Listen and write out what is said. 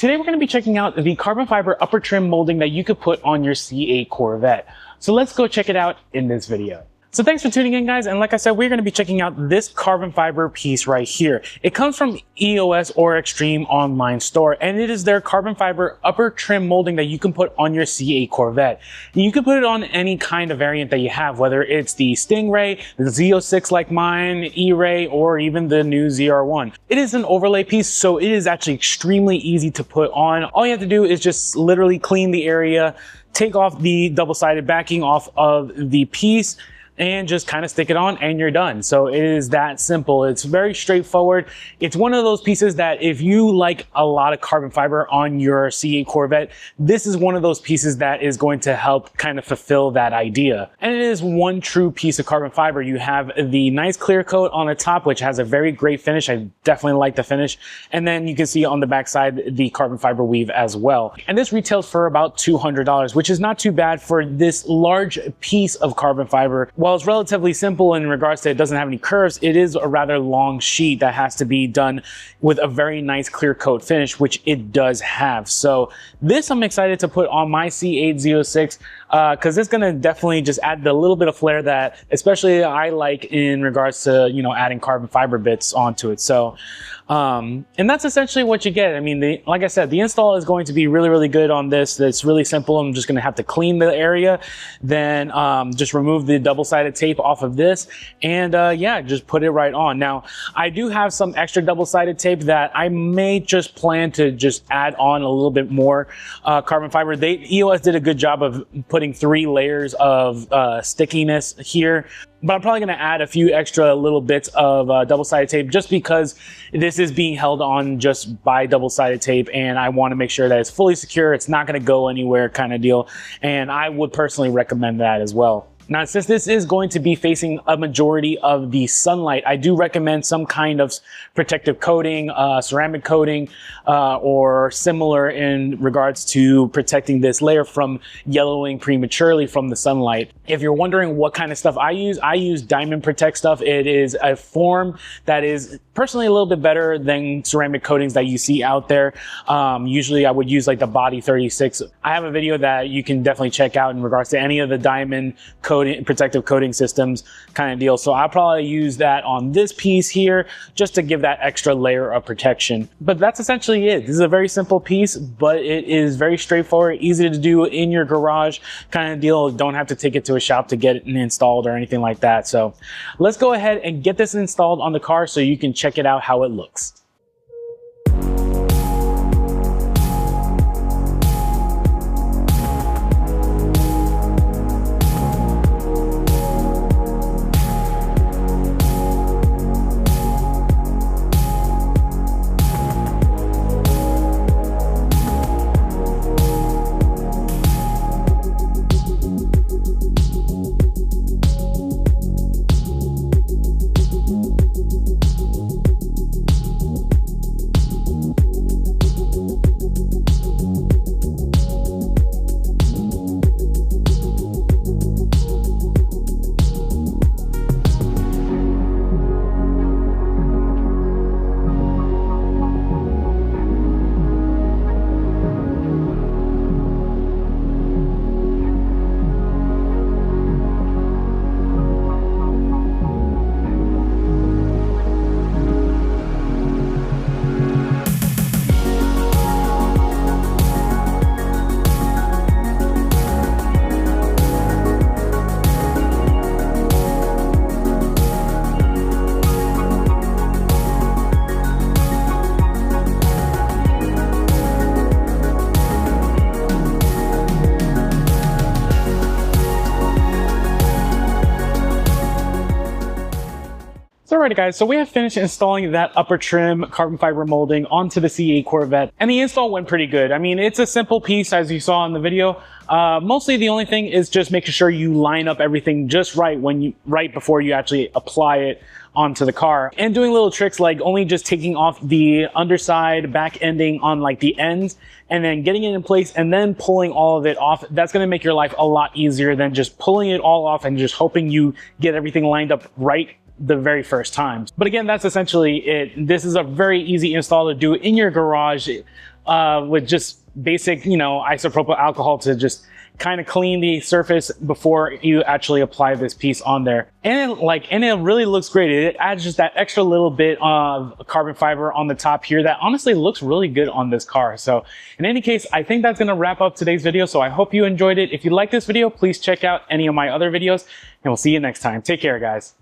Today we're going to be checking out the carbon fiber upper trim molding that you could put on your C8 Corvette. So let's go check it out in this video. So thanks for tuning in, guys, and like I said, we're going to be checking out this carbon fiber piece right here. It comes from EOS or Extreme online store, and it is their carbon fiber upper trim molding that you can put on your C8 Corvette. And you can put it on any kind of variant that you have, whether it's the Stingray, the Z06 like mine, E-Ray, or even the new ZR1. It is an overlay piece, so it is actually extremely easy to put on. All you have to do is just literally clean the area, take off the double-sided backing off of the piece, and just kind of stick it on and you're done. So it is that simple. It's very straightforward. It's one of those pieces that if you like a lot of carbon fiber on your C8 Corvette, this is one of those pieces that is going to help kind of fulfill that idea. And it is one true piece of carbon fiber. You have the nice clear coat on the top, which has a very great finish. I definitely like the finish. And then you can see on the backside the carbon fiber weave as well. And this retails for about $200, which is not too bad for this large piece of carbon fiber. While it's relatively simple in regards to it doesn't have any curves, it is a rather long sheet that has to be done with a very nice clear coat finish, which it does have. So this I'm excited to put on my C8 Z06 because it's going to definitely just add the little bit of flair that especially I like in regards to, you know, adding carbon fiber bits onto it. So and that's essentially what you get. I mean, like I said, the install is going to be really, really good on this. It's really simple. I'm just going to have to clean the area, then just remove the double-sided tape off of this, and yeah, just put it right on. Now, I do have some extra double-sided tape that I may just plan to just add on a little bit more carbon fiber. EOS did a good job of putting 3 layers of stickiness here. But I'm probably going to add a few extra little bits of double-sided tape just because this is being held on just by double-sided tape, and I want to make sure that it's fully secure. It's not going to go anywhere kind of deal, and I would personally recommend that as well. Now, since this is going to be facing a majority of the sunlight, I do recommend some kind of protective coating, ceramic coating, or similar in regards to protecting this layer from yellowing prematurely from the sunlight. If you're wondering what kind of stuff I use Diamond Protect stuff. It is a form that is personally a little bit better than ceramic coatings that you see out there. Usually I would use like the Body 36. I have a video that you can definitely check out in regards to any of the Diamond protective coating systems kind of deal. So I'll probably use that on this piece here just to give that extra layer of protection. But that's essentially it. This is a very simple piece, but it is very straightforward, easy to do in your garage kind of deal. Don't have to take it to a shop to get it installed or anything like that. So let's go ahead and get this installed on the car so you can check it out how it looks. Alrighty guys, so we have finished installing that upper trim carbon fiber molding onto the C8 Corvette, and the install went pretty good. I mean, it's a simple piece as you saw in the video. Mostly the only thing is just making sure you line up everything just right right before you actually apply it onto the car, and doing little tricks like only just taking off the underside back ending on like the ends and then getting it in place and then pulling all of it off. That's going to make your life a lot easier than just pulling it all off and just hoping you get everything lined up right the very first time. But again, that's essentially it. This is a very easy install to do in your garage. with just basic, you know, isopropyl alcohol to just kind of clean the surface before you actually apply this piece on there. And it really looks great. It adds just that extra little bit of carbon fiber on the top here that honestly looks really good on this car. So in any case, I think that's going to wrap up today's video. So I hope you enjoyed it. If you like this video, please check out any of my other videos, and we'll see you next time. Take care, guys.